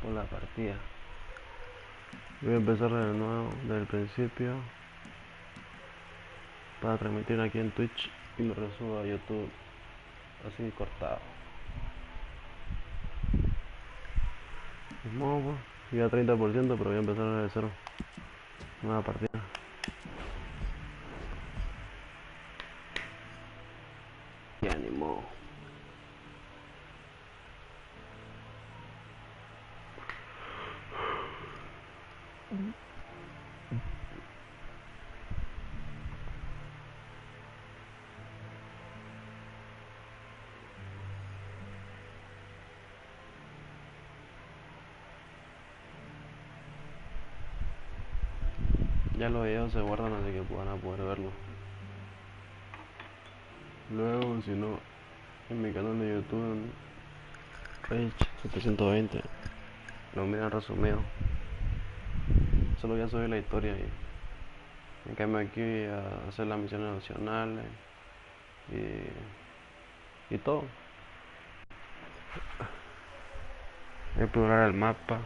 por la partida. Voy a empezar de nuevo, desde el principio, para transmitir aquí en Twitch y lo resubo a YouTube así cortado. Modo, ya 30%, pero voy a empezar desde cero. Nueva partida. Y ánimo. Ya los videos se guardan, así que van a poder verlo. Luego, si no, en mi canal de YouTube, Rage 720, lo miran resumido. Solo voy a subir la historia y me cambio aquí a hacer las misiones nacionales y todo. Explorar el mapa.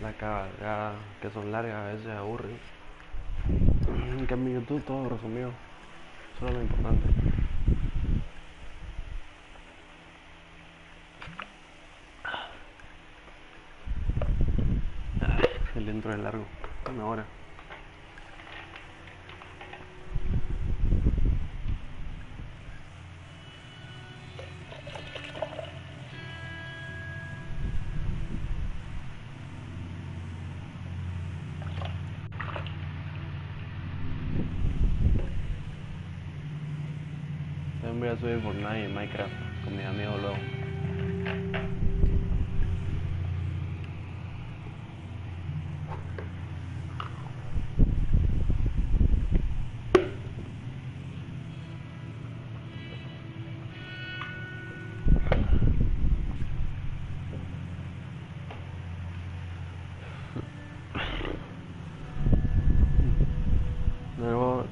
La cabalgada, que son largas, a veces aburren. En cambio en YouTube todo resumido. Eso es lo importante. El intro es largo, 1 hora. También voy a subir Fortnite y Minecraft con mis amigos luego.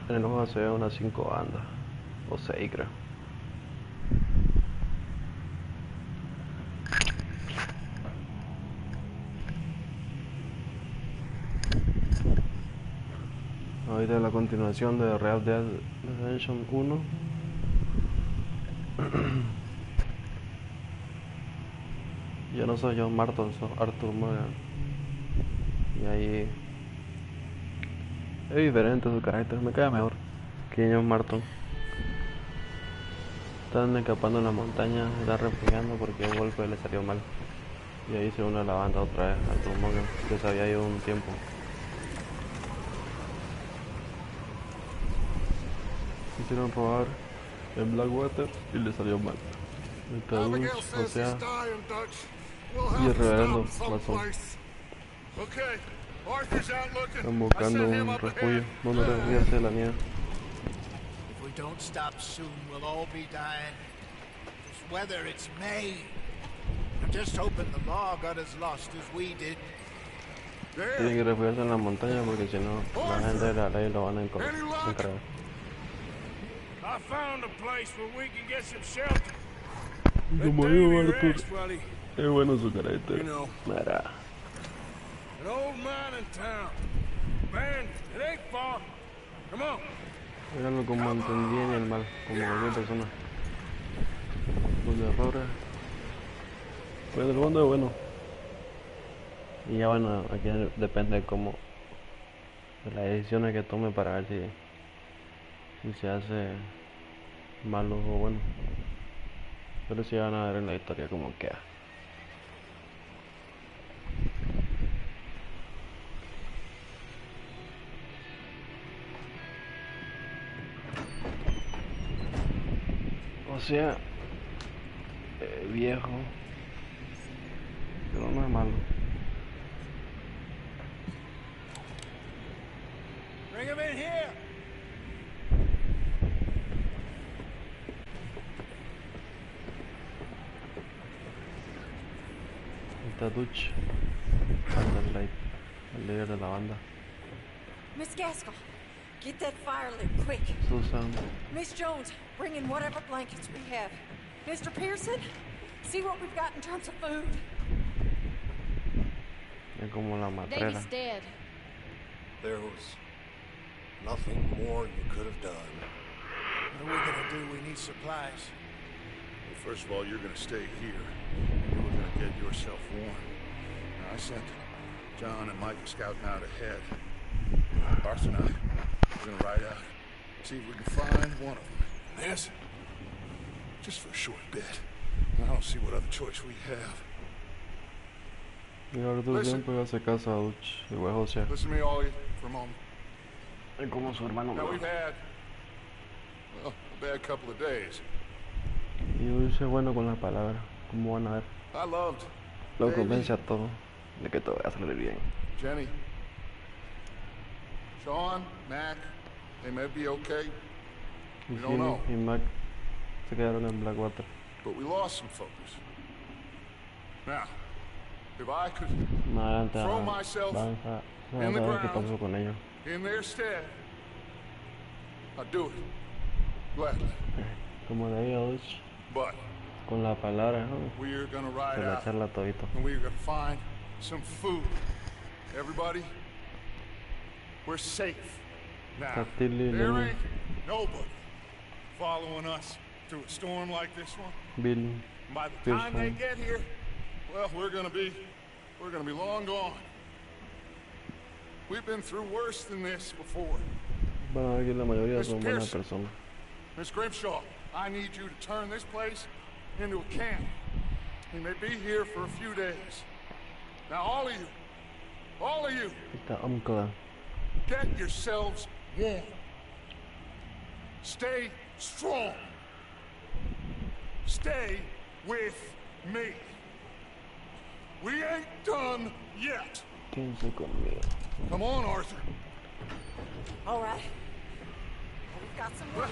En el juego se ve unas 5 bandas, o 6 creo. Ahorita es la continuación de Red Dead Redemption 1. Yo no soy John Marton, soy Arthur Morgan. Y ahí es diferente su carácter, me cae mejor que John Marton. Están escapando en la montaña, están refugiando porque un golpe le salió mal. Y ahí se une a la banda otra vez, Arthur Morgan, que se había ido un tiempo. Quisieron robar en Blackwater y le salió mal. El Taduch, o sea, y el reverendo Mason. Están buscando un refugio donde refugiarse de la nieve. Don't stop soon, we'll all be dying. This weather, it's May. I'm just hoping the law got as lost as we did. Tienen que refugiarse en la montaña porque si no, la gente de la ley lo van a encargar. I found a place where we can get some shelter. Como digo, Arthur, es bueno su carácter. Mira. An old mining town. Man, it ain't far. Come on. Háganlo como entendí en el mal, como cualquier persona. Los errores. Pues el fondo es bueno. Y ya bueno, aquí depende de las decisiones que tome para ver si se hace malo o bueno. Pero si van a ver en la historia como queda. O sea, viejo, pero no es malo. Bring him in here. El Taduch, el líder de la banda. Miss Gaskell, get that fire lit quick. Susan. Miss Jones, bring in whatever blankets we have. Mr. Pearson, See what we've got in terms of food. Es como la matrera. Davy's dead. There was nothing more you could have done. What are we gonna do? We need supplies. Well, first of all, you're gonna stay here. And you're gonna get yourself warm. Now, I sent John and Mike scouting out ahead. Arthur and I, we're gonna ride out, see if we can find one of them. This, just for a short bit. I don't see what other choice we have. Y Arthur siempre hace caso a Dutch, igual José. Listen to me, all of you, for a moment. Es como su hermano Now, menor. we've had, well, a bad couple of days. Y Dutch es bueno con las palabras, como van a ver. I loved Lo Davey, convence a todo de que todo va a salir bien. Jenny, Sean, Mac, they may be okay, Y We don't Jimmy know. y Mac se quedaron en Blackwater. but we lost some focus. Now, if I could, Más adelante Throw myself van a in the ver qué ground. pasó con ellos. in their stead, I'd do it, gladly. Como le digo a Dutch, But con las palabras, ¿no? we're gonna Se ride la out, charla todito. and we're gonna find some food. Everybody, we're safe. Now, Castillo y there Lenny, ain't nobody following us through a storm like this one. Bill, By the time they Pearson. get here, well, we're gonna be long gone. We've been through worse than this before. van a ver que la mayoría Mr. son buenas Pearson. personas. Miss Grimshaw, I need you to turn this place into a camp. We may be here for a few days. Now, all of you, Esta ancla, get yourselves warm. Stay strong. Stay with me. We ain't done yet. quédense conmigo. Come on, Arthur. All right. We've got some work.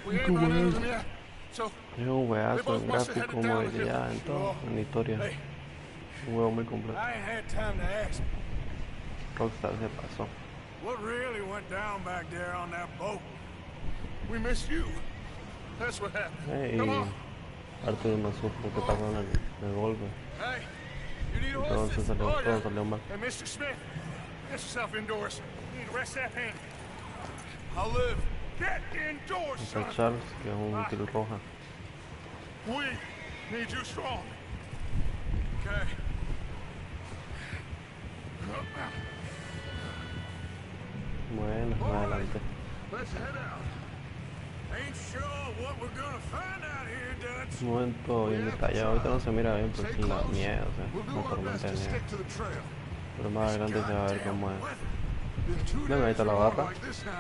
We ain't run into them yet. So, Es un hueazo en gráfico, movilidad, en todo, en historia. Hey, Un juego muy completo. I ain't had time to ask. Rockstar se pasó. What really went down back there on that boat? we missed you. That's what happened. Y Come on. Arthur no supo qué pasó en el golpe. Hey, you need Todo horses? salió, Oh, todo yeah. salió mal. Hey, Mr. Smith, get yourself indoors. You need to rest that hand. I'll live. Get indoors, Está son. Charles, que es un kill roja. We need you strong. Okay. Bueno, adelante. Let's head out. Ain't sure what we're gonna find out here, Dutch. Un momento bien detallado. Ahorita no se mira bien Stay porque la close. nieve, o sea, We'll do una our best tormenta de to nieve. stick to the trail. Pero más adelante se va a ver cómo es. Been 2 Bueno, ahí days está la going barra. like this now.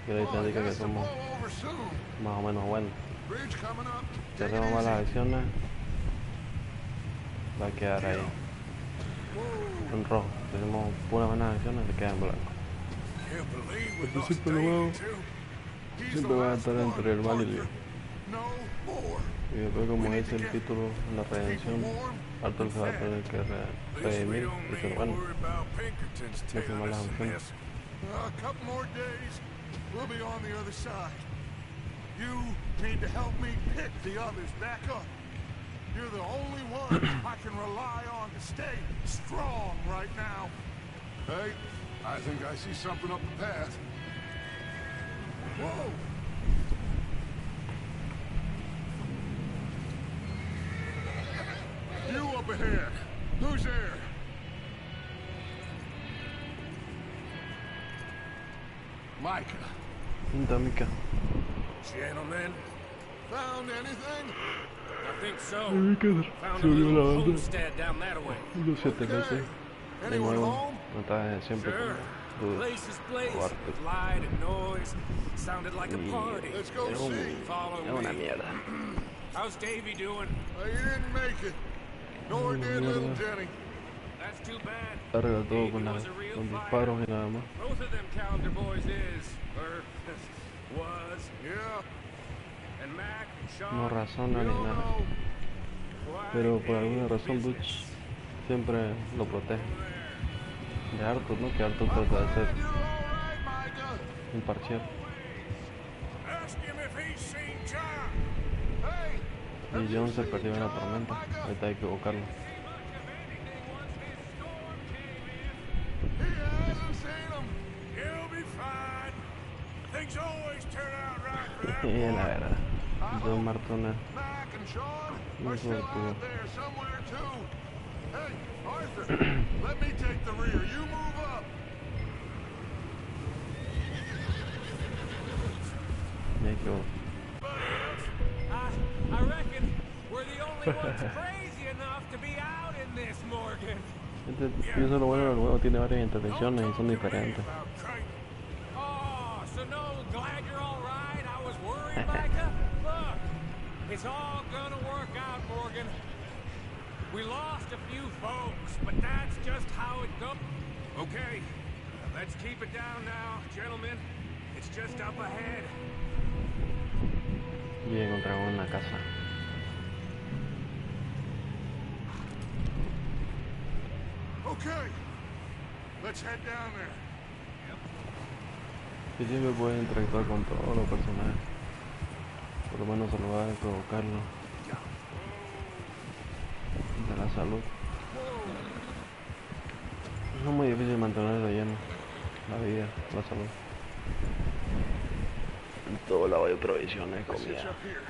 Que ahorita Oh, it indica que has to somos blow over soon. más o menos buenos. Bridge coming up. Si Take it hacemos malas easy. acciones, va a quedar ahí en rojo. Si hacemos puras buenas acciones, se queda en blanco. Can't believe we Porque lost siempre lo Davey, veo. too. He's Siempre the va a last estar one, entre el mal y el Arthur. bien. No more. Y después, como dice el título, la redención, Arthur se va a tener que At least we redimir don't y need ser to bueno. worry about Pinkertons No hace tailing malas us in acciones. this. A couple more days, we'll be on the other side. You need to help me pick the others back up. You're the only one I can rely on to stay strong right now. Hey, I think I see something up the path. Whoa! You up ahead. Who's there? Micah. Dinámica. Gentlemen, Found anything? I think so. Found a Subió la little banda. homestead down that way. Los 7 meses. De Anyone nuevo, home? montaje siempre Sure. con Place Dutch is blazing. o Arthur. Light and noise. Sounded like a party. Let's go Es see. Follow es una me. mierda. How's Davy doing? He didn't make it. Nor did little Jenny. That's too bad. Carga todo Davy con, was a real con fighter. disparos y nada más. Both of them calendar boys is, or was, Yeah, and Mac and Sean. No razona we ni don't nada. know. Why Pero por alguna big razón business. Dutch siempre lo protege. De Arthur, ¿no? Que Arthur I'm trata de ser glad you're all right, Micah. imparcial. Ask him if he's seen John. Hey, Y John se perdió en la tormenta. Ahorita hay que buscarlo. He hasn't seen him. He'll be fine. Things always turn out right for that Y la boy. verdad, I John hope Martone Mac and Sean muy are still divertido. out there somewhere too. Hey, Arthur, let me take the rear. You move up. Y hay que I reckon we're the only ones crazy enough to be out in this, Morgan. Pienso lo bueno del juego, tiene varias intervenciones y son diferentes. Oh, so no, glad you're all right. I was worried, Micah. Look, it's all gonna work out, Morgan. We lost a few folks, but that's just how it goes. Okay, let's keep it down now, gentlemen. It's just up ahead. Y encontramos una casa. Okay, let's head down there. Y siempre puedes interactuar con todos los personajes. Por lo menos saludar y provocarlo. De la salud. Es muy difícil mantenerlo lleno. La vida, la salud. En todo lado hay provisiones, Let's hitch comida. up here.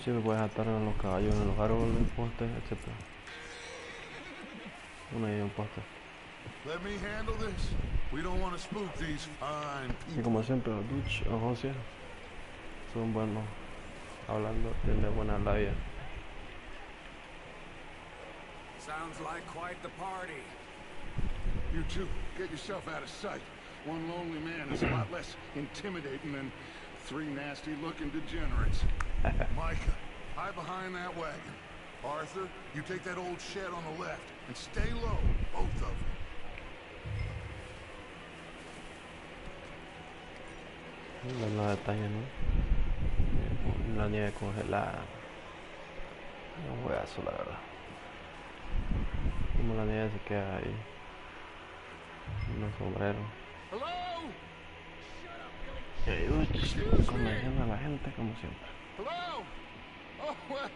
Siempre puedes atar a los caballos en los árboles, postes, etc. Una idea, un poste. Let me handle this. We don't want to spook these fine Y people. como siempre, los Dutch o José son buenos hablando, tienen buena labia. Sounds like quite the party. You two, get yourself out of sight. One lonely man is a lot less intimidating than three nasty-looking degenerates. Micah, hide behind that wagon. Arthur, you take that old shed on the left and stay low, both of you. Ver los detalles, ¿no? La nieve congelada. Un juegazo, la verdad. Como la nieve se queda ahí. Un sombrero. Hello? Y ahí, convenciendo a la gente como siempre. Hello? Oh, well,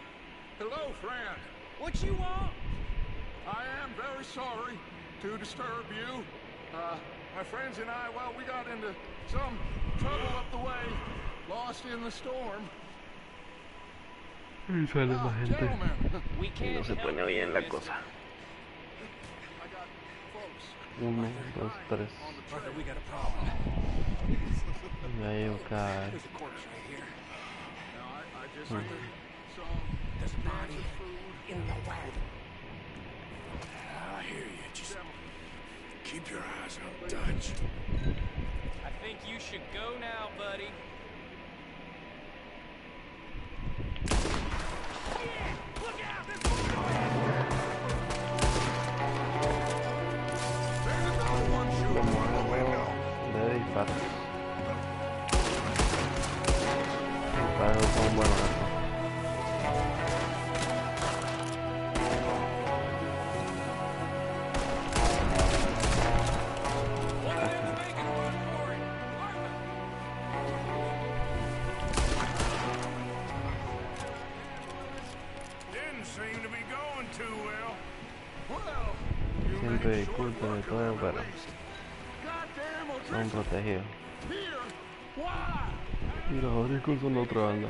hello, friend. What you want? I am very sorry to disturb you. My friends and I, well, we got into some trouble up the way, lost in the storm. Y sale más gente. Gentlemen, We Y can't no se help pone you, bien la mister. cosa. I got folks 1, 2, 3. on the Arthur, trail. we got a problem. Y ahí cae. There's a corpse right here. Now, I just Hmm. need some There's a body food. in the wagon. I hear you. Just keep your eyes on Dutch. I think you should go now, buddy. There's another one shooting from the window. De disparos. Disparos son buenos estos. One of them's making a run for it. Arthur! Didn't seem to be going too well. Well, you Siempre made short disculpen de work of todo, them pero at least. Goddamn son O'Driscoll. protegidos. Here? Why? Y los Odriscos son otra banda.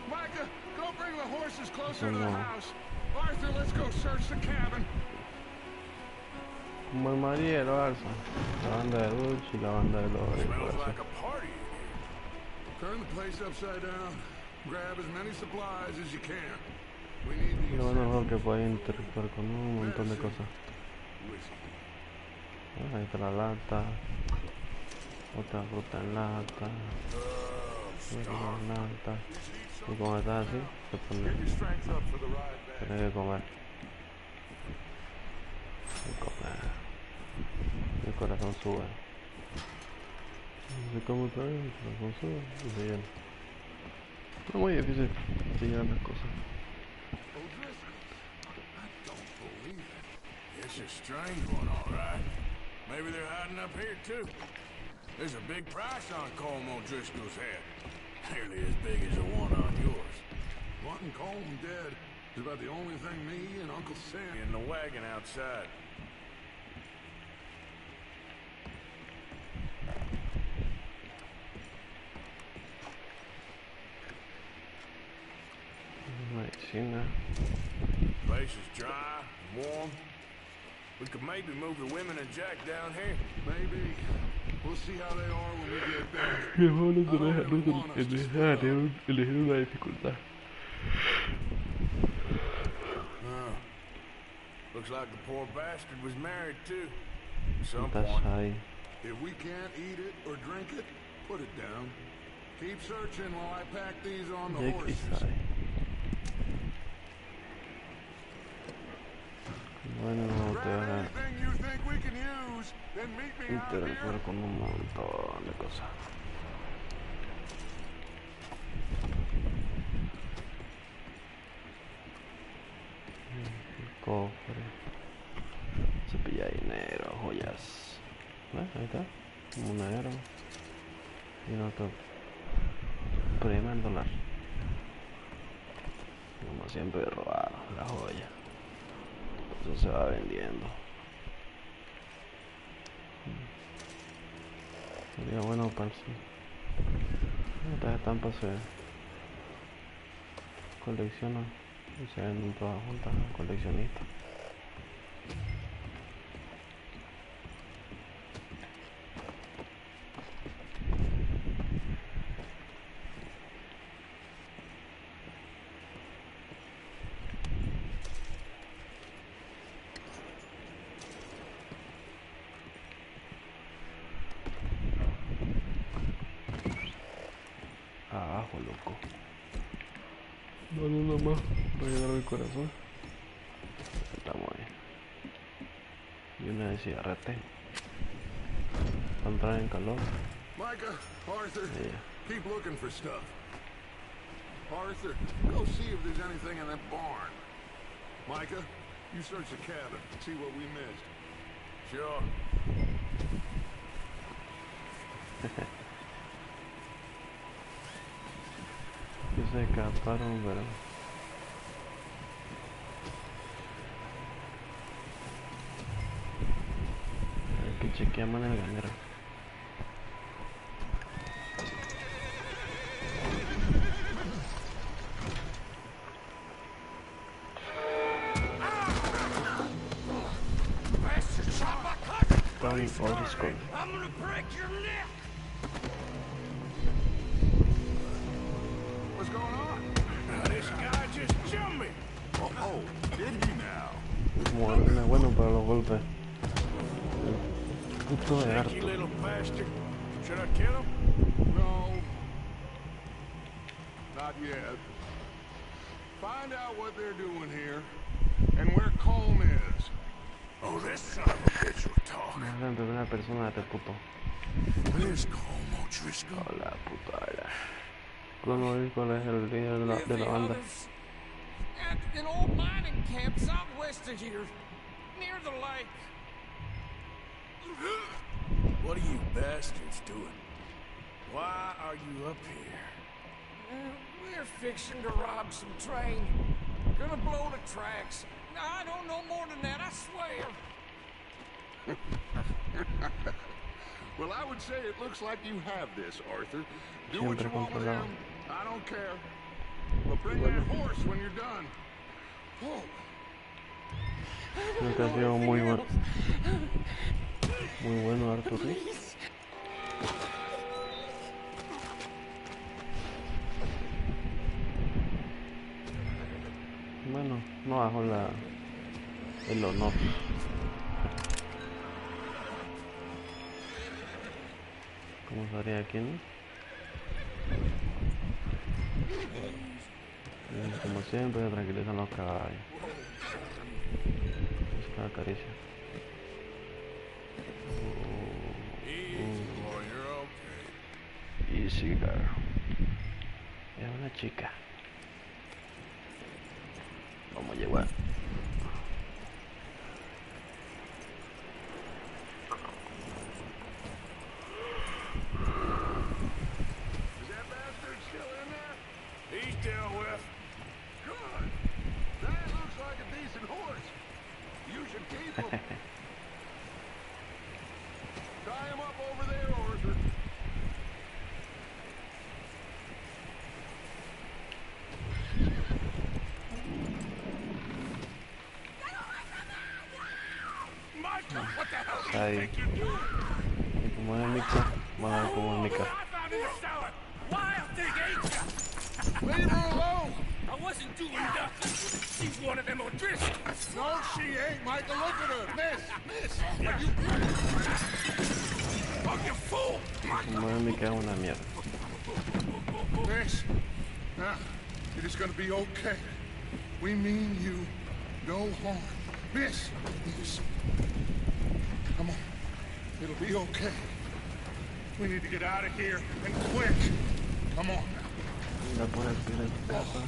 Micah, go bring the horses closer Son to the no. house. Arthur, let's go search the cabin. Como el María y el Barça. La banda de Dutch y la banda de los Smells Odriscos. like a party in here. Turn the place upside down. Grab as many supplies as you can. We need Y the lo bueno es que puedes interactuar con un montón de medicine. cosas. Whiskey. Ahí está la lata. Otra fruta en lata. Otra en lata. Y como está así, se pone. Get your strength up for the ride back. Tienes que comer. Y comer. El corazón sube. Se come otra vez, el corazón sube y se llena. No es muy difícil llenar las cosas. O'Driscoll. I don't believe it. Yes, It's a strange one, all right. Maybe they're hiding up here, too. There's a big price on Colm O'Driscoll's head. Nearly as big as the one on yours. Wanting Colm dead is about the only thing me and Uncle Sam... In the wagon outside. Medicina. Place is dry, warm. We could maybe move the women and Jack down here. Maybe. We'll see how they are when we get back. Qué bueno que es necesario elegir una dificultad. Looks like the poor bastard was married too. At some Estás point. ahí. If we can't eat it or drink it, put it down. Keep searching while I pack these on the Jack horses. is ahí. Bueno, te vas a Anything you think we can use, then meet me out interactuar here. con un montón de cosas. El cofre, cepilla de dinero, joyas. Ahí está, un monedero y un otro premio en dólar. Como siempre, robar la joya. Eso se va vendiendo. Sería bueno para sí. Estas estampas se coleccionan y se venden todas juntas al coleccionista. Abajo, loco. Dale una más para llegar al corazón. Estamos ahí. Y una de cigarrete. Para entrar en calor. Micah, Arthur, Yeah. keep looking for stuff. Arthur, go see if there's anything in that barn. Micah, you search the cabin, see what we missed. Sure. Que se escaparon, pero... que chequeamos en el ganero. Colm O'Driscoll. I'm gonna break your neck! What's going on? This guy just jumped me. Oh, did he now? Como es bueno para los golpes. El puto de Sneaky harto. little bastard. Should I kill him? No. Not yet. Find out what they're doing here and where Colm is. Oh, this son of a bitch will talk. No habla en primera persona de este puto. Where's Colm O'Driscoll? Hola, puta hola. Colm O'Driscoll es el líder de la banda. At an old mining camp southwest of here, near the lake. What are you bastards doing? Why are you up here? We're fixing to rob some train. Gonna blow the tracks. I don't know more than that, I swear. Well, I would say it looks like you have this, Arthur. Do what you want with him. I don't care. But bring that horse when you're done. Oh. Creo que ha sido muy bueno. Muy bueno, Arthur. Bueno, no bajo el honor. ¿Cómo estaría aquí, no? Y como siempre, se tranquilizan los caballos. Es una caricia. Easy, boy, you're okay. Easy girl. Es una chica. Vamos a llevar. Tie him up over there, Arthur. Micah, what the hell do you Ahí. think you're doing? Y como es Mica, van a ver cómo es Mica. I found in the cellar. Wild thing, ain't ya? Leave her alone. I wasn't doing nothing. She's one of them O'Driscolls. No, she ain't, Micah. Look at her. Miss, are you... Oh, you fool! Como es Mica es una mierda. Miss, now, it is gonna be okay. We mean you no harm. Miss, come on. It'll be okay. We need to get out of here, and quick. Come on now. La puedes ir en tu casa.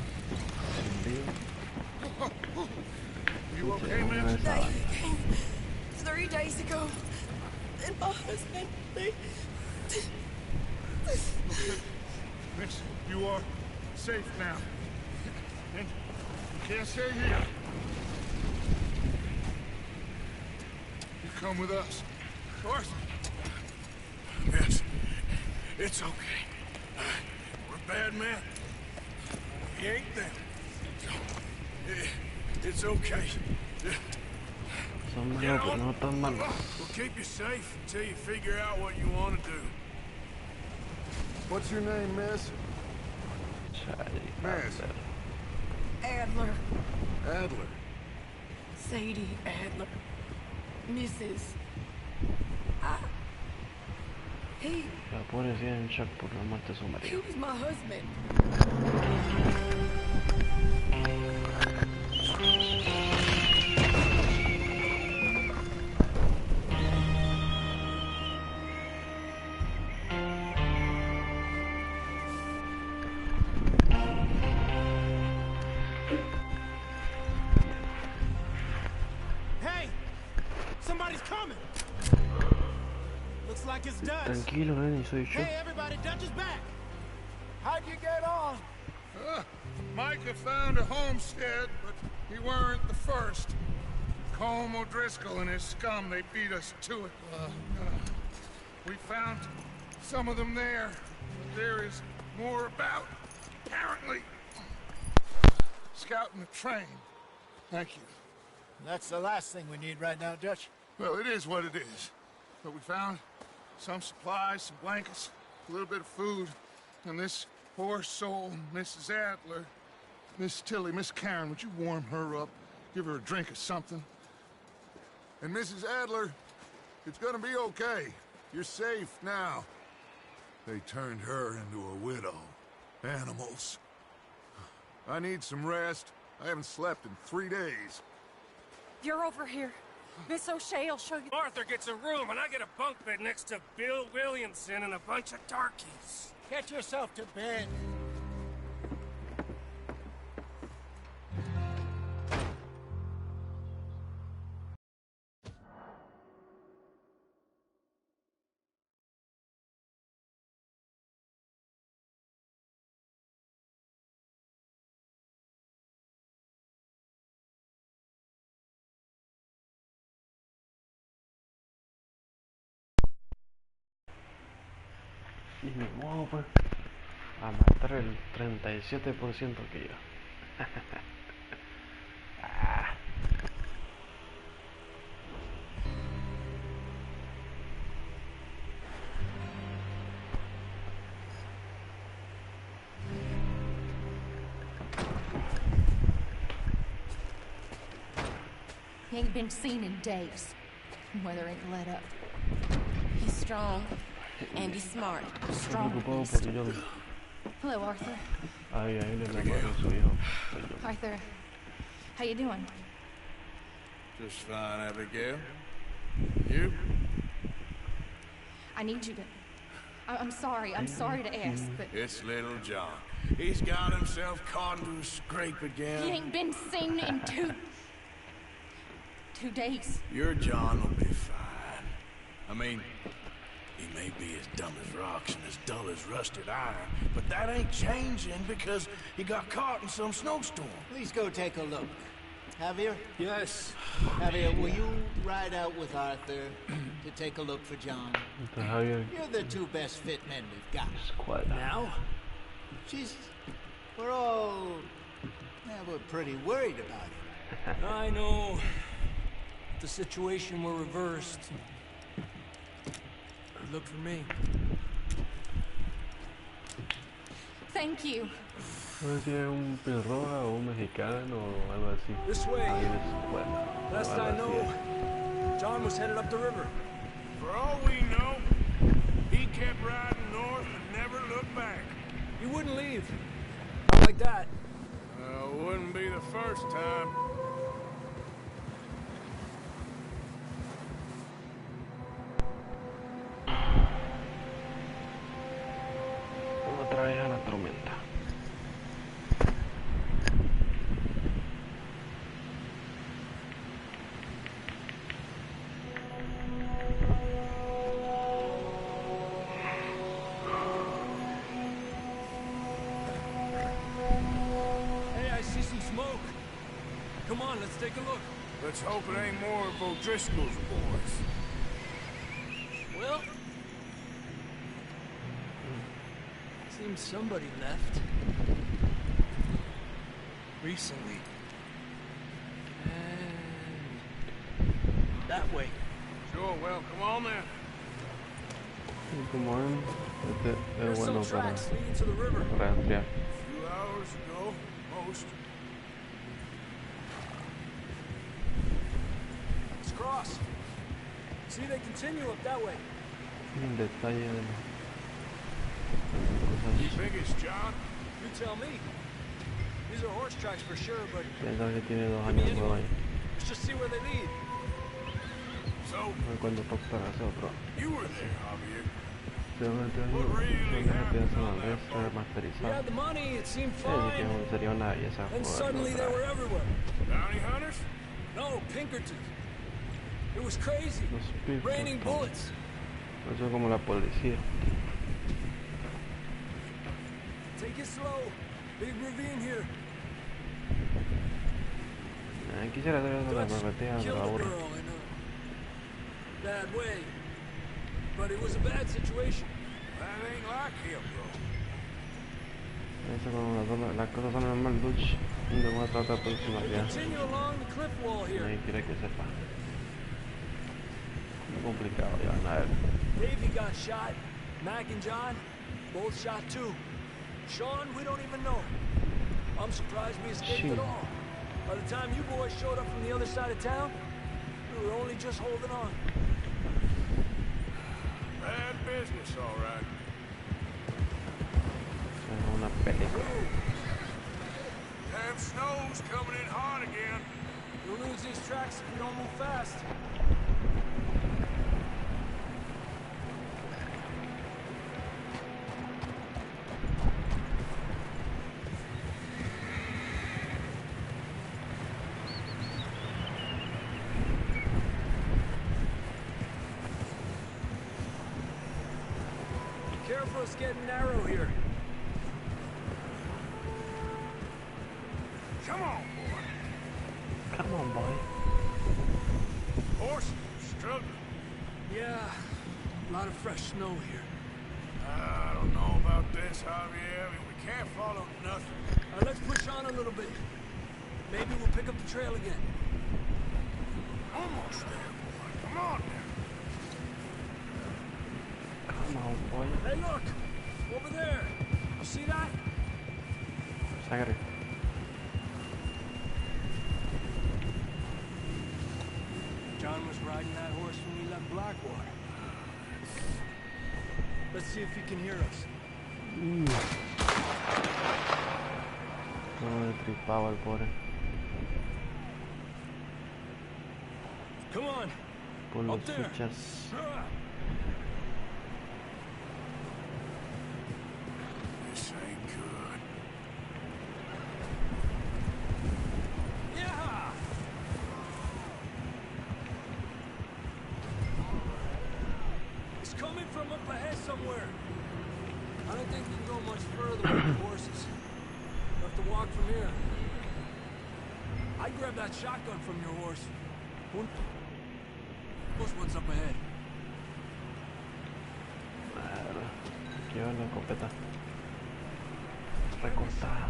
You okay, miss? They came 3 days ago. And my husband, they... Miss, you are safe now. And you can't stay here. You come with us. Arthur. Yes, it's okay. We're bad men. We ain't them. It's okay. Son malos, pero no tan malos. We'll keep you safe until you figure out what you want to do. What's your name, miss? Miss. Adler. Adler. Sadie Adler. Mrs. He La policía en shock por la muerte de su marido. was my husband. Hey! Somebody's coming! Looks like it's Dutch. Tranquilo, Lenny, soy yo. Hey, everybody, Dutch is back! How'd you get on? Micah found a homestead, but he weren't the first. Colm O'Driscoll and his scum, they beat us to it. We found some of them there, but there is more about. Apparently, scouting the train. Thank you. That's the last thing we need right now, Dutch. Well, it is what it is. But we found some supplies, some blankets, a little bit of food, and this poor soul, Mrs. Adler, Miss Tilly, Miss Karen, would you warm her up? Give her a drink or something? And Mrs. Adler, it's gonna be okay. You're safe now. They turned her into a widow. Animals. I need some rest. I haven't slept in 3 days. You're over here. Miss O'Shea will show you. Arthur gets a room, and I get a bunk bed next to Bill Williamson and a bunch of darkies. Get yourself to bed. Y ni modo, pues, a matar el 37% que yo. Ah. He ain't been seen in days. Weather ain't let up. He's strong and he's smart. Strong. Preocupado porque yo. Hello, Arthur. Ay, ahí le mataron a su hijo. Soy yo. Arthur, how you doing? Just fine, Abigail. You? I need you to... I'm sorry to ask, but It's little John. He's got himself caught into a scrape again. he ain't been seen in two days. Your John will be fine. I mean, he may be as dumb as rocks and as dull as rusted iron, but that ain't changing because he got caught in some snowstorm. Please go take a look. Javier? Yes. Javier, will you ride out with Arthur to take a look for John? Entonces Javier You're the two best fit men we've got. escuadra. Now? She's... We're all... Yeah, we're pretty worried about it. I know. If the situation were reversed, you'd look for me. Thank you. No sé si es un pelirroja o un mexicano o algo así. This way. Javier escuadra. Last I know, John was headed up the river. For all we know, he kept riding north and never looked back. He wouldn't leave. Not like that. Wouldn't be the first time. Otra vez a la tormenta. Hey, I see some smoke. Come on, let's take a look. Let's hope it ain't more of O'Driscoll's boys. Well, seems somebody left. Recently. And that way. Sure, well, come on then. Y como ven, este es There's bueno some para tracks leading to the river. rastrear. A few hours ago, most. Let's cross. See, they continue up that way. Un detalle de las You cosas. think it's John? You tell me. These are horse tracks for sure, but Pensar que tiene 2 could be años por anyone. ahí. Let's just see where they lead. So, No recuerdo para hacer otro. you were there, Javier. Realmente solamente pienso en el resto We remasterizado. had the money, it seemed Sí, fine. que sería una belleza Then poderlo suddenly they were traer. everywhere. Bounty hunters? No, Pinkertons. It was crazy. Los picos, Raining bullets. eso es como la policía. Take it slow. Big ravine here. Quisiera hacer eso de la Dutch carretera, pero killed a aburre. girl in a bad way. But it was a bad situation. That ain't like him, bro. Eso como las cosas son normal, Dutch. Y no voy a tratar de personalidad. Continue along the cliff wall here. Nadie quiere que sepa. Muy complicado, ya van a ver. Davey got shot. Mac and John, both shot too. Sean, we don't even know. I'm surprised we escaped Shoot. at all. By the time you boys showed up from the other side of town, we were only just holding on. Bad business, all right. Es una película. Damn snow's coming in hard again. We'll lose these tracks if we don't move fast. Careful, it's getting narrow here. Come on, boy. Come on, boy. Horse struggling. Yeah, a lot of fresh snow here. I don't know about this, Javier. I mean, we can't follow nothing. All right, let's push on a little bit. Maybe we'll pick up the trail again. Almost there, boy. Come on now. Come on, boy. Hey, look! Over there! You see that? Sácate. John was riding that horse when we left Blackwater. Let's see if he can hear us. No me tripaba el pobre. Come on! Por los Up there. fichas. This ain't good. Yeah! It's coming from up ahead somewhere. I don't think we can go much further with the horses. We'll have to walk from here. I grab that shotgun from your horse. What's up ahead? Lleva la escopeta recortada.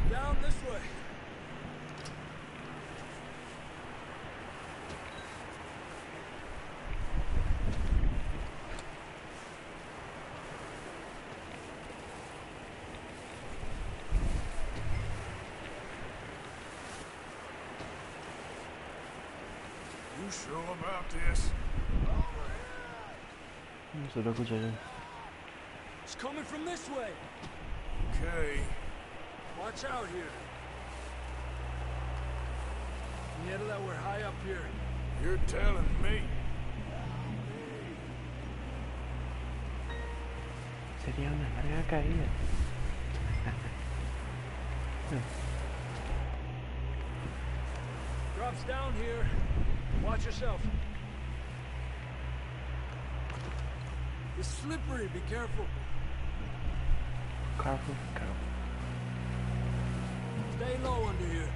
Down this way. You sure about this? Se lo escucha yo. It's coming from this way. Okay. Watch out here. Mierda, that we're high up here. You're telling me. Sería una larga caída. Drops down here. Watch yourself. It's slippery, be careful. Careful, careful. Stay low under here.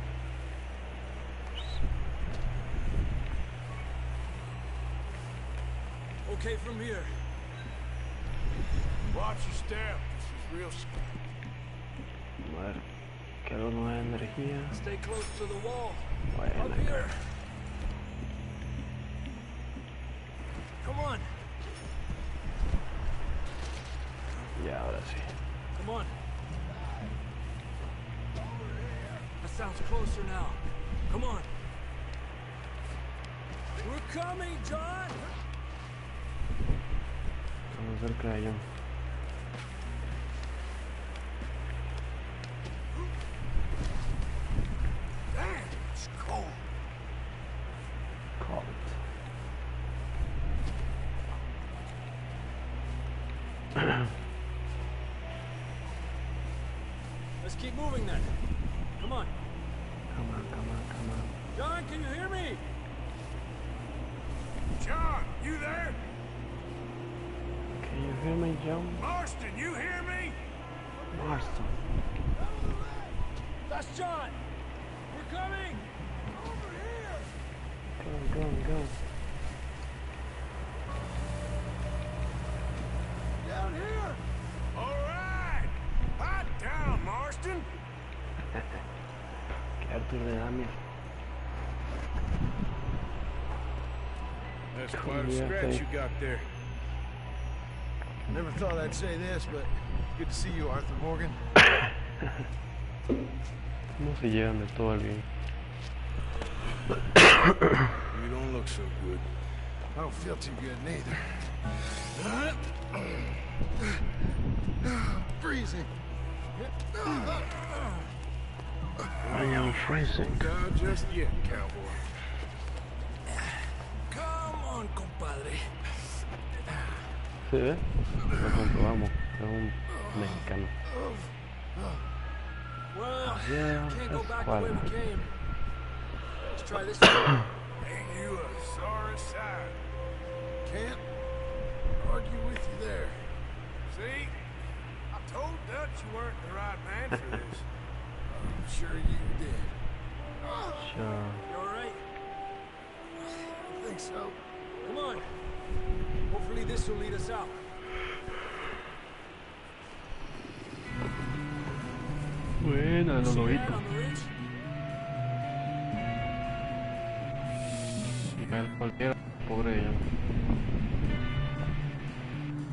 Okay, from here. Watch your step. This is real Madre, que algo no da energía. Stay close to the wall. Bueno, Up here. Come on. ya ahora sí. Come on. That sounds closer now. Come on. We're coming, John. Estamos cerca de ello. damn. It's cold. Call it. Let's keep moving then. Come on. Come on, come on, come on. John, can you hear me? John, you there? Can you hear me, John? Marston, you hear me? Marston. That's John. We're coming. Go, go, go. Down here. All right. Hot down, Marston. Que Arthur le da miedo. That's quite a scratch you got there. Never thought I'd say this, but good to see you, Arthur Morgan. ¿Cómo se llevan de todo el bien? You don't look so good. I don't feel too good neither. Freezing. I am freezing. Not just yet, cowboy. Come on, compadre. ¿Sí ve? Lo comprobamos. Es un mexicano. Well, Yeah, can't go that's back the way fine. we came. Let's try this one. Ain't you a sorry sight? Can't argue with you there. See? I told Dutch you weren't the right man for this. I'm sure you did. Sure. You alright? I think so. Come on. Hopefully this will lead us out. Buena, See lo that lobito. on the ridge? Cualquiera, pobre ella.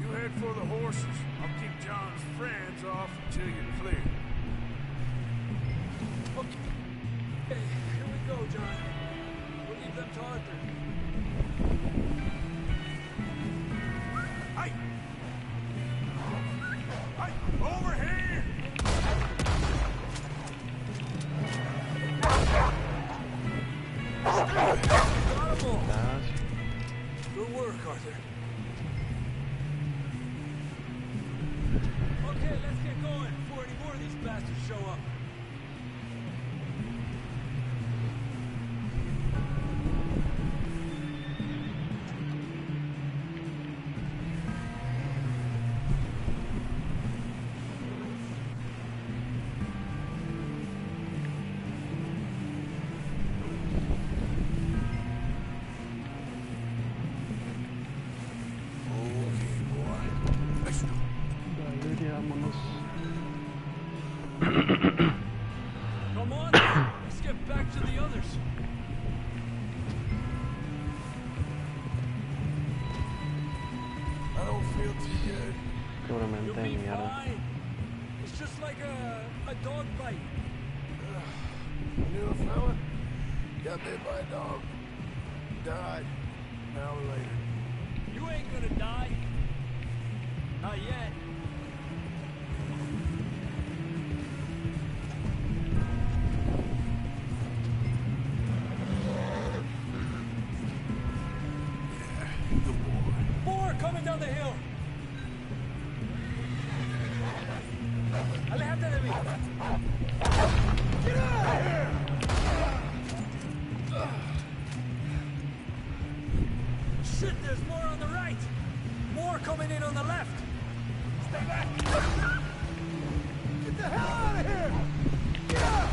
You head for the horses. I'll keep John's friends off until you're clear. Okay. Hey, here we go, John. We'll leave them to Arthur. Hey! Hey! Over here! Got 'em all. That's Good work, Arthur. Okay, let's get going before any more of these bastards show up. reventé mierda. It's just like a dog bite. Knew a fella? Got bit by a dog. Died. An hour later. You ain't gonna die. Not yet. More coming down the hill. Aléjate de mí. Get out of here! Shit, there's more on the right. More coming in on the left. Stay back. Get the hell out of here! Get out!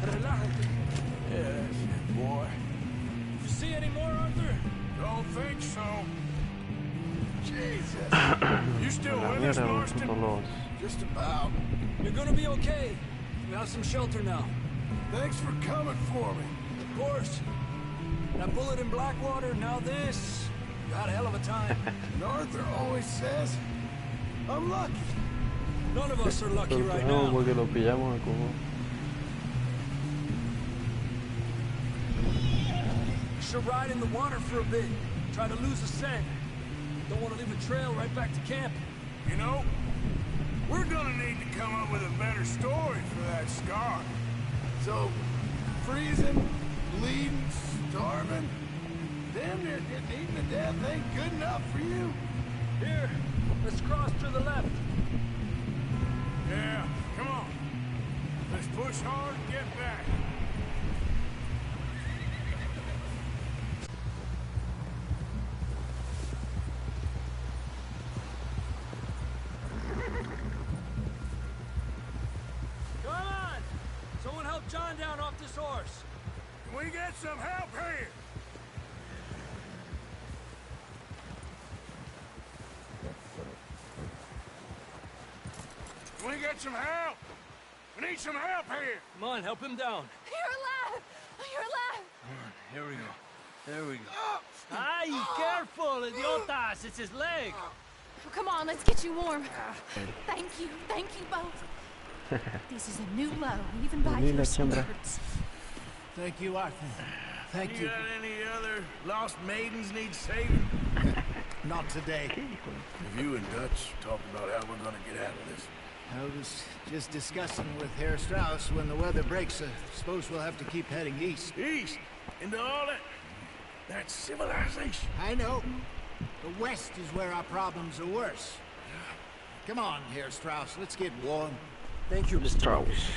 Relájate. Yeah, that's it, boy. You see any more, Arthur? Don't think so. Jesus. You still La with us, mierda, los Marston? putos lobos. Just about. You're gonna be okay. We have some shelter now. Thanks for coming for me. Of course. That bullet in Blackwater, now this. You had a hell of a time. And Arthur always says, I'm lucky. None of us are lucky Lo right pillamos now. porque lo pillamos como. Should ride in the water for a bit. Try to lose the scent. Don't want to leave a trail right back to camp. You know, we're gonna need to come up with a better story for that scar. So, freezing, bleeding, starving, damn near getting eaten to death ain't good enough for you. Here, let's cross to the left. Yeah, come on. Let's push hard and get back. Come on! Someone help John down off this horse. Can we get some help here? Can we get some help? We need some help here. Come on, help him down. You're alive! You're alive! Here we go. There we go. Ay, careful, idiotas! It's his leg. Come on, let's get you warm. Thank you both. This is a new low, even by Lila your Chambra. standards. Thank you, Arthur. Thank You you. got any other lost maidens need saving? Not today. Have you and Dutch talked about how we're gonna get out of this? I was just discussing with Herr Strauss when the weather breaks. I suppose we'll have to keep heading east. East? Into all that civilization. I know. The west is where our problems are worse. Come on, Herr Strauss, let's get warm. Thank you, Mr. Strauss.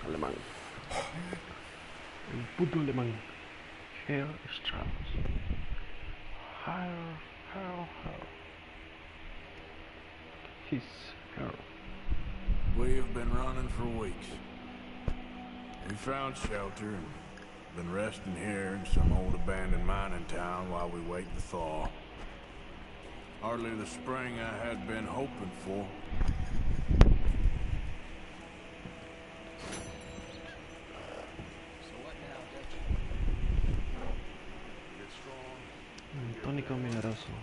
Alemán. El puto alemán. Herr Strauss. Herr. His Herr. We have been running for weeks. We found shelter and been resting here in some old abandoned mining town while we wait to thaw. Hardly the spring I had been hoping for. So what now, Dutch? Get strong. Tónico milagroso.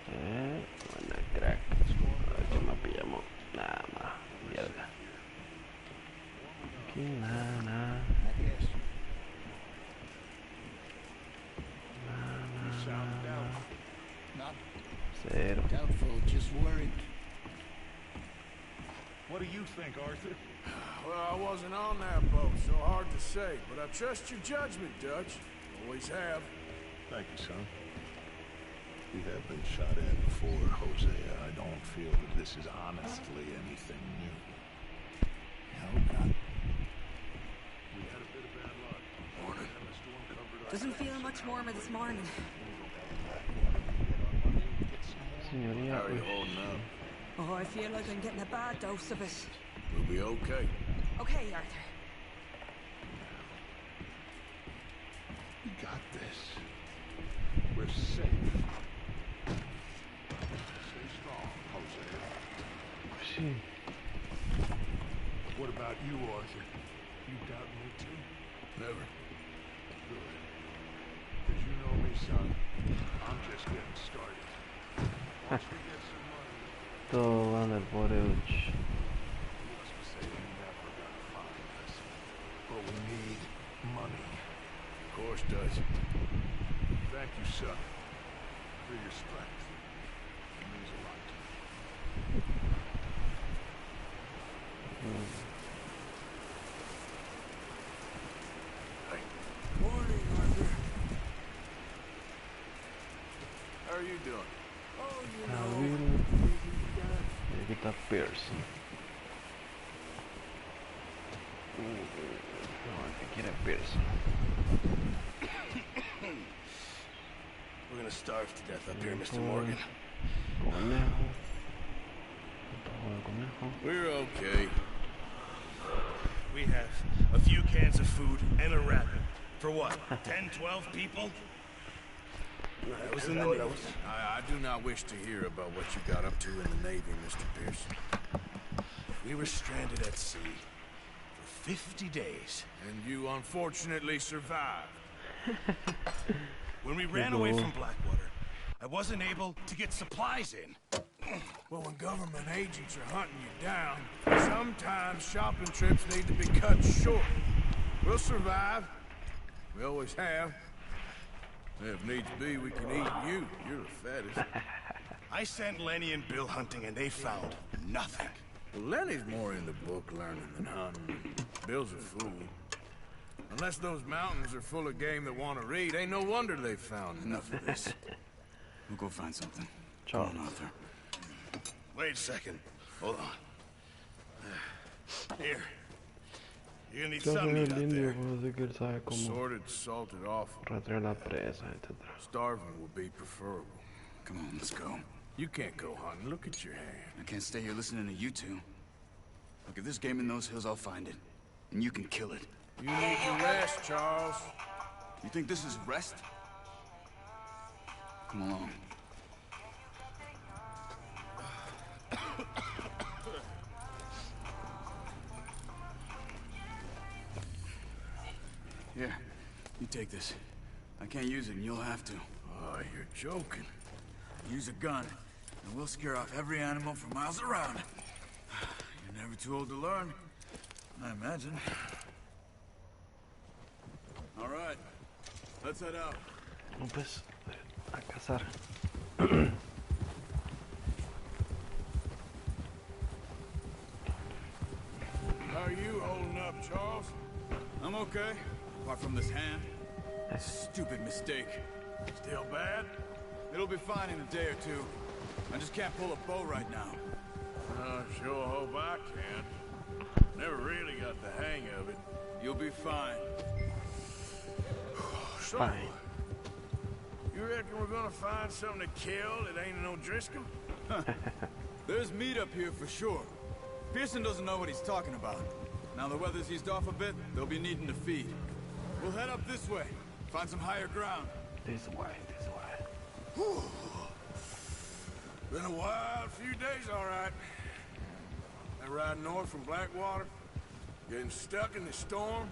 Buena crack. A ver qué más pillamos. Nada más. Mierda. Aquí nada. I guess. Not Cero. doubtful, just worried. What do you think, Arthur? Well, I wasn't on that boat, so hard to say, but I trust your judgment, Dutch. Always have. Thank you, son. We have been shot at before, Hosea. I don't feel that this is honestly anything new. I hope not. We had a bit of bad luck. Morning. The storm covered up. Doesn't feel much warmer this morning. Señoría, How are you pues. holding up? Oh, I feel like I'm getting a bad dose of it. We'll be okay. Okay, Arthur. We got this. We're safe. Stay strong, Hosea. Sí. What about you, Arthur? You doubt me too? Never. Good. Because you know me, son. I'm just getting started. Once we get some Todo va del pobre Uch. Must say you're never gonna find us. But we need money. Of course does. Thank you, son. For your strength. It means a lot to me. Hey. Morning, Arthur. How are you doing? Oh, you know. Y aquí está Pierce. No, el que quiere Pierce. We're gonna starve to death up here, Mr. Morgan. Conejo. Conejo. We're okay. We have a few cans of food and a rabbit. For what? 10, 12 people? That was in the news. I do not wish to hear about what you got up to in the Navy, Mr. Pearson. We were stranded at sea for 50 days. And you unfortunately survived. When we ran away from Blackwater, I wasn't able to get supplies in. Well, when government agents are hunting you down, sometimes shopping trips need to be cut short. We'll survive. We always have. If needs be, we can eat you. You're the fattest. I sent Lenny and Bill hunting, and they found nothing. Well, Lenny's more into book learning than hunting. Bill's a fool. Unless those mountains are full of game that want to read, ain't no wonder they found Enough of this. We'll go find something. Ciao. Come on, Arthur. Wait a second. Hold on. Here. You're gonna need Yo soy some meat el out indio, there. pues así que él sabe cómo Sorted, salted offal. rastrear la presa, etc. Starving would be preferable. Come on, let's go. You can't go hunting. Look at your hand. I can't stay here listening to you two. Look, if there's game in those hills, I'll find it. And you can kill it. You need to rest, Charles. You think this is rest? Come along. Here, you take this. I can't use it, and you'll have to. Oh, you're joking. Use a gun, and we'll scare off every animal for miles around. You're never too old to learn, I imagine. All right, let's head out. No, pues, a cazar. How are you holding up, Charles? I'm okay, apart from this hand. Stupid mistake. Still bad? It'll be fine in a day or two. I just can't pull a bow right now. Sure hope I can. Never really got the hang of it. You'll be fine. So, Fine. you reckon we're gonna find something to kill that ain't no Driscoll? There's meat up here for sure. Pearson doesn't know what he's talking about. Now the weather's eased off a bit, they'll be needing to feed. We'll head up this way, find some higher ground. This way, this way. Whew. Been a wild few days, all right. That ride north from Blackwater, getting stuck in the storm,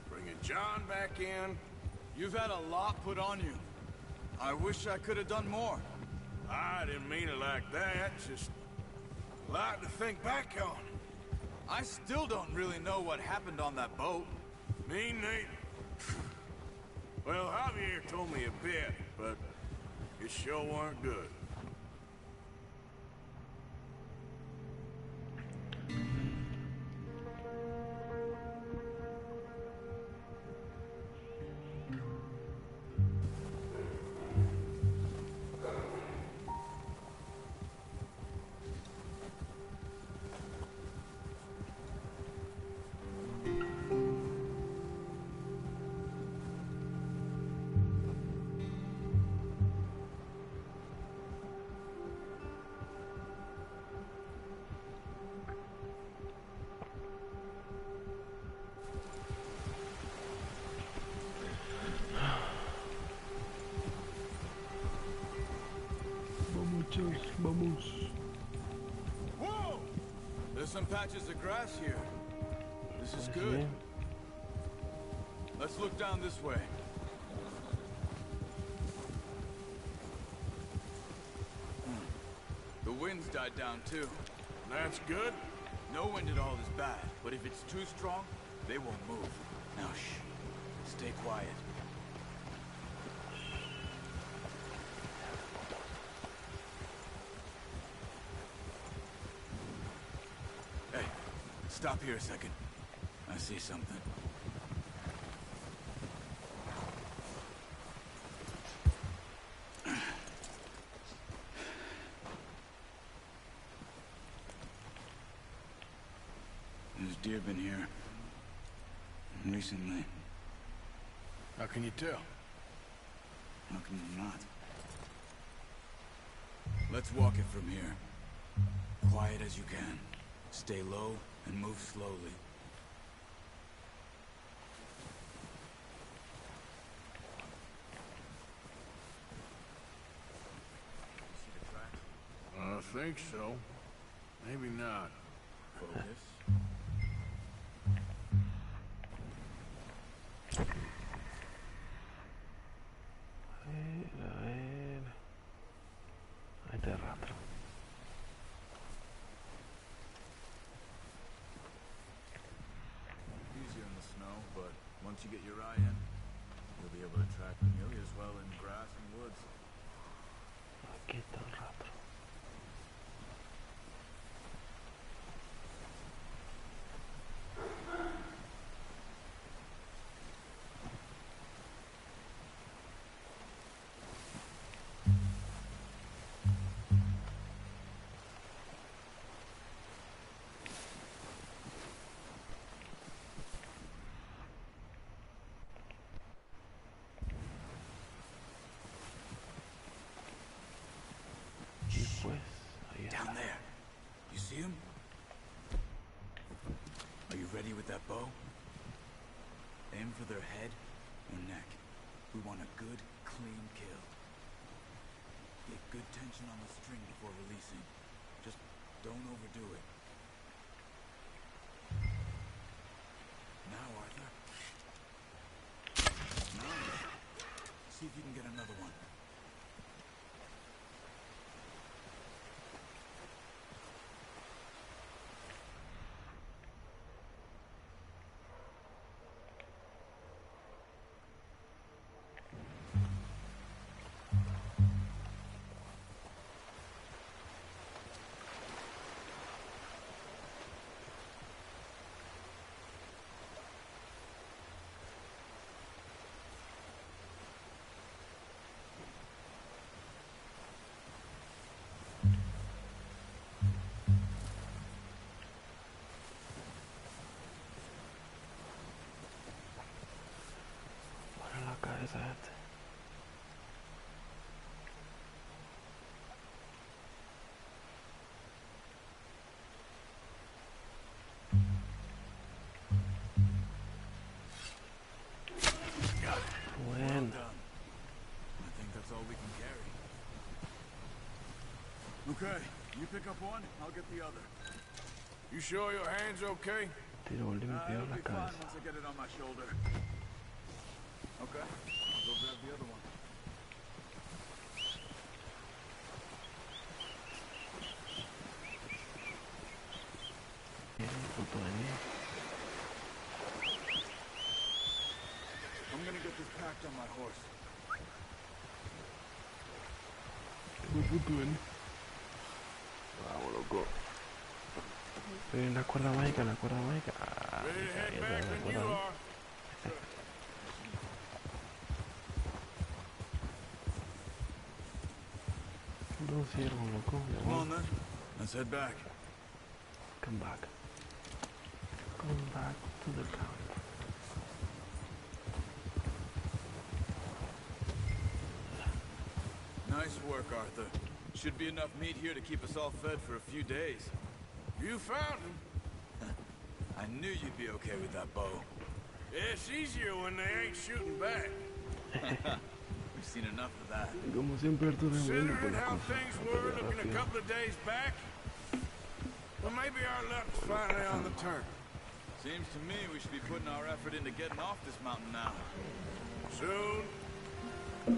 bringing John back in. You've had a lot put on you. I wish I could have done more. I didn't mean it like that, just a lot to think back on. I still don't really know what happened on that boat. Me neither. Well, Javier told me a bit, but it sure weren't good. Vamos. Whoa! There's some patches of grass here. This is good. Let's look down this way. The wind's died down too. That's good. No wind at all is bad, but if it's too strong, they won't move. Now shh. Stay quiet. Hey, stop here a second. I see something. There's deer been here recently. How can you tell? How can you not? Let's walk it from here. Quiet as you can. Stay low and move slowly. See the tracks? I think so. Maybe not. Focus. A ver. Ahí te rastro. Easier in the snow, but once you get your eye in, you'll be able to track them nearly as well in grass and woods. Aquí está el rastro. Y pues, ahí está. Down there. You see him? Are you ready with that bow? Aim for their head or neck. We want a good, clean kill. Get good tension on the string before releasing. Just don't overdo it. Now, Arthur. Nice. See if you can get another one. Para la cabeza este. Bueno. I think that's all we can carry. Okay, you pick up one, I'll get the other. You sure your hand's okay? Tiro limpio It'll la be fine cabeza. once I get it on my shoulder. Okay, I'll go grab the other one. Puto de mí. I'm gonna get this packed on my horse. Puto de mí. Vamos, loco. La cuerda mágica, la cuerda mágica. Ah, Ready to head esa back es la when cuerda you mágica. are. No cierro, loco. Ya Come va. on then, let's head back. Come back. Come back to the camp. Nice work, Arthur. Should be enough meat here to keep us all fed for a few days. You found him. I knew you'd be okay with that bow. It's easier when they ain't shooting back. We've seen enough of that. Y como siempre, Arturo es bueno con Considering las how cosas. things No were pelea looking a rápido. couple of days back, well, maybe our luck's finally on the turn. Seems to me we should be putting our effort into getting off this mountain now. Soon.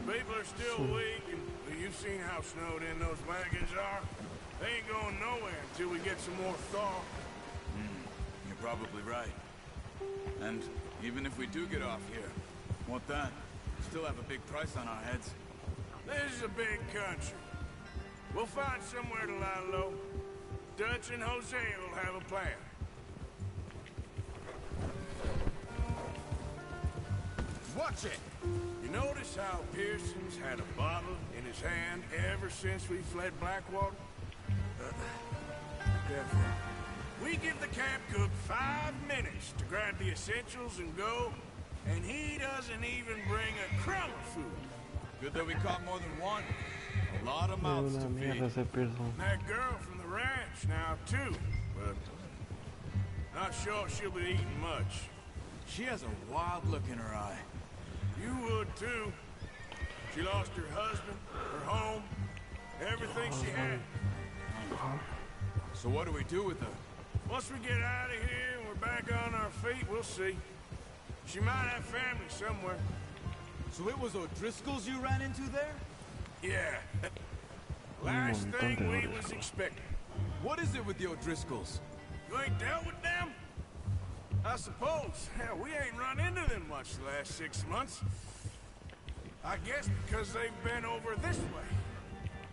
People are still weak, and you've seen how snowed in those wagons are. They ain't going nowhere until we get some more thaw. You're probably right. And even if we do get off here, what then? We still have a big price on our heads. This is a big country. We'll find somewhere to lie low. Dutch and Hosea will have a plan. Watch it! You notice how Pearson's had a bottle in his hand ever since we fled Blackwater? Careful. We give the camp cook 5 minutes to grab the essentials and go, and he doesn't even bring a crumb of food. Good that we caught more than one. A lot of mouths to feed. That girl from the ranch now, too, but not sure she'll be eating much. She has a wild look in her eye. You would, too. She lost her husband, her home, everything she had. So what do we do with her? Once we get out of here and we're back on our feet, we'll see. She might have family somewhere. So it was O'Driscoll's you ran into there? Yeah. Last thing we was expecting. What is it with the O'Driscolls? You ain't dealt with them? I suppose. Hell, we ain't run into them much the last 6 months. I guess because they've been over this way.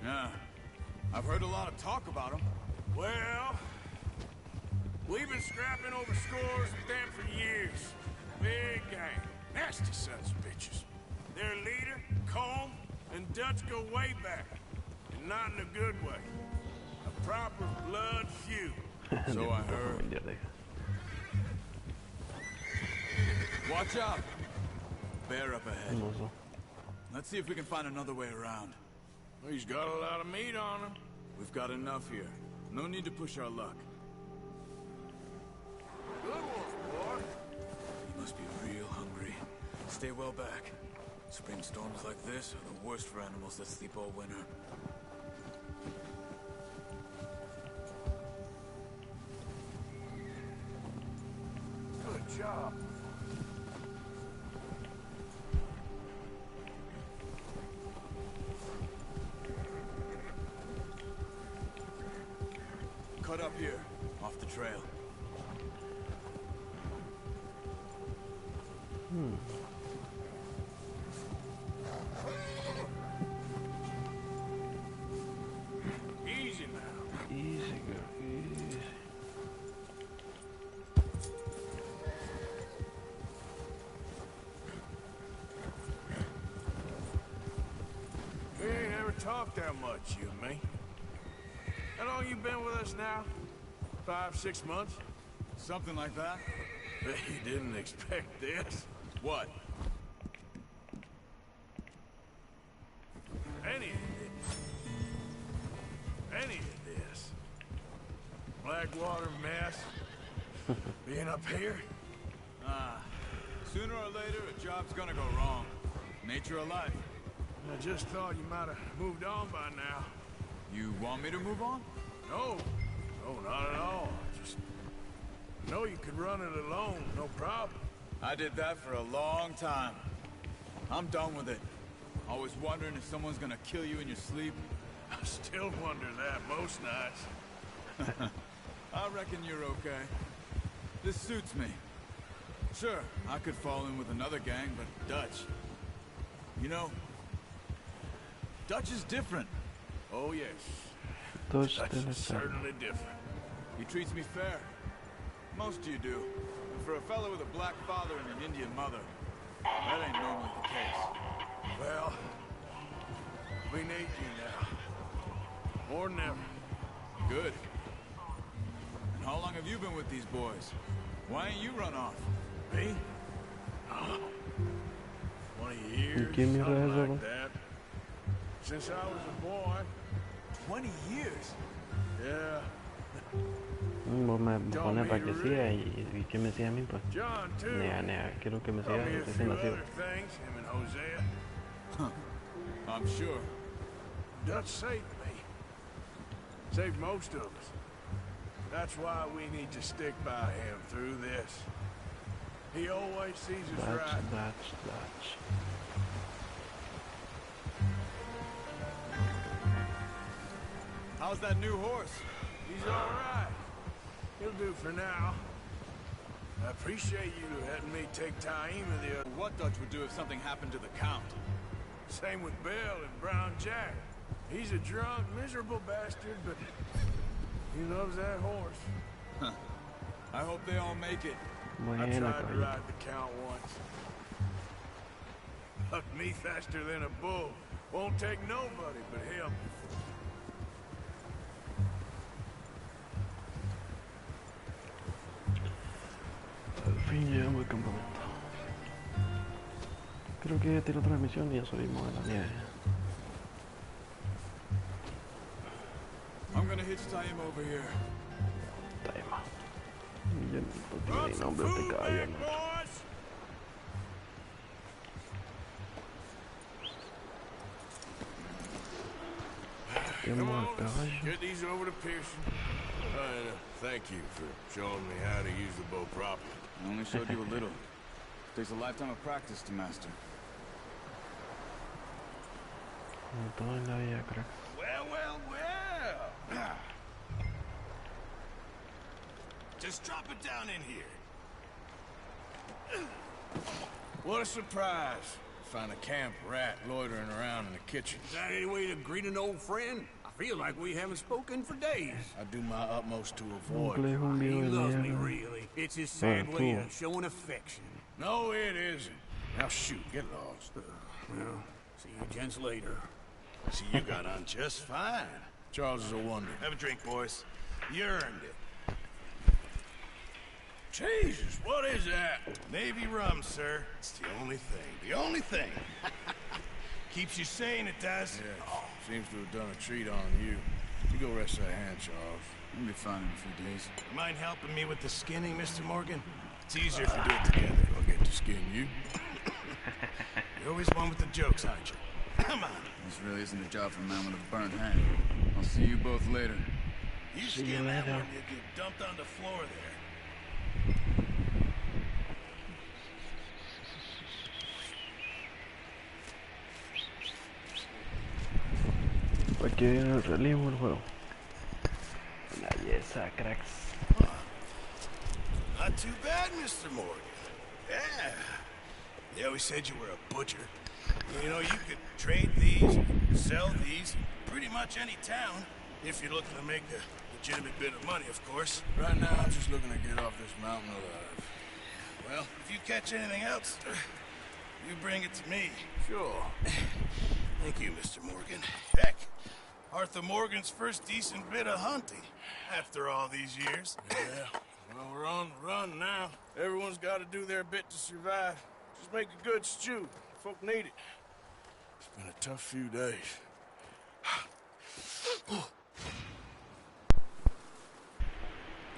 Yeah. I've heard a lot of talk about them. Well, we've been scrapping over scores with them for years. Big gang. Nasty sons of bitches. Their leader, Colm, and Dutch go way back. And not in a good way. A proper blood feud. So I heard. Watch out! Bear up ahead. Let's see if we can find another way around. Well, he's got a lot of meat on him. We've got enough here. No need to push our luck. Good one, boy. You must be real hungry. Stay well back. Spring storms like this are the worst for animals that sleep all winter. Good job. Cut up here, off the trail. Easy now. Easy, girl, easy. We ain't ever talked that much, you and me. How long you been with us now? 5, 6 months? Something like that. Bet you didn't expect this. What? Any of this. Blackwater mess. Being up here. Sooner or later, a job's gonna go wrong. Nature of life. I just thought you might have moved on by now. You want me to move on? No, not at all. I just know you could run it alone, no problem. I did that for a long time. I'm done with it. Always wondering if someone's gonna kill you in your sleep. I still wonder that most nights. I reckon you're okay. This suits me. Sure, I could fall in with another gang, but Dutch... You know, Dutch is different. Oh, yes. Dutch That's certainly different. He treats me fair. Most of you do. And for a fellow with a black father and an Indian mother, that ain't normally the case. Well, we need you now. More than ever. Good. And how long have you been with these boys? Why ain't you run off? Me? 20 years, give me something razor. like that. Since I was a boy. 20 years? Yeah. Vos me pones para que siga y que me siga a mí, pues. John, too. Nea, quiero que me Told siga me a recién few nacido. other things, him and Hosea. I'm sure. Dutch saved me. Saved most of us. That's why we need to stick by him through this. He always sees us right. Dutch. How How's that new horse? He's all right. He'll do for now. I appreciate you letting me take Taima the other. What Dutch would do if something happened to the Count? Same with Bill and Brown Jack. He's a drunk, miserable bastard, but he loves that horse. Huh. I hope they all make it. I Buena, tried to caballero. ride the Count once. Hucked me faster than a bull. Won't take nobody but him. Al fin llegamos al campamento. Creo que tiene otra misión y ya subimos a la nieve. I'm gonna hitch Taima over here. Taima. Ya no tiene nombre este caballo, ¿no? Come Tenemos on, al caballo. get these over to Pearson. Thank you for showing me how to use the bow properly. I only showed you a little. Takes a lifetime of practice to master. Como todo en la vida, crack. Well. Just drop it down in here. What a surprise. Find a camp rat loitering around in the kitchen. Is that any way to greet an old friend? I feel like we haven't spoken for days. I do my utmost to Nunca avoid. le dejo un He video de loves me, nieve. really. It's his sad way of showing affection. No, it isn't. Now shoot, get lost. Well, see you gents later. See, you got on just fine. Charles is a wonder. Have a drink, boys. You earned it. Jesus, what is that? Navy rum, sir. It's the only thing. The only thing. Keeps you sane, it does. Yeah, seems to have done a treat on you. You go rest that hand, Charles. We'll be fine in a few days. Mind helping me with the skinning, Mr. Morgan? It's easier if we do it together. I'll get to skin you. You're always one with the jokes, aren't you? Come on. This really isn't a job for a man with a burnt hand. I'll see you both later. You See you skin that later. one, you get dumped on the floor there. Para que vean el realismo del juego. Una belleza, cracks. Not too bad, Mr. Morgan. Yeah. They always said you were a butcher. You know, you could trade these, sell these, in pretty much any town, if you're looking to make a legitimate bit of money, of course. Right now, I'm just looking to get off this mountain alive. Well, if you catch anything else, you bring it to me. Sure. Thank you, Mr. Morgan. Heck, Arthur Morgan's first decent bit of hunting, after all these years. Yeah. Well, we're on the run now. Everyone's got to do their bit to survive. Just make a good stew. Folk need it. It's been a tough few days.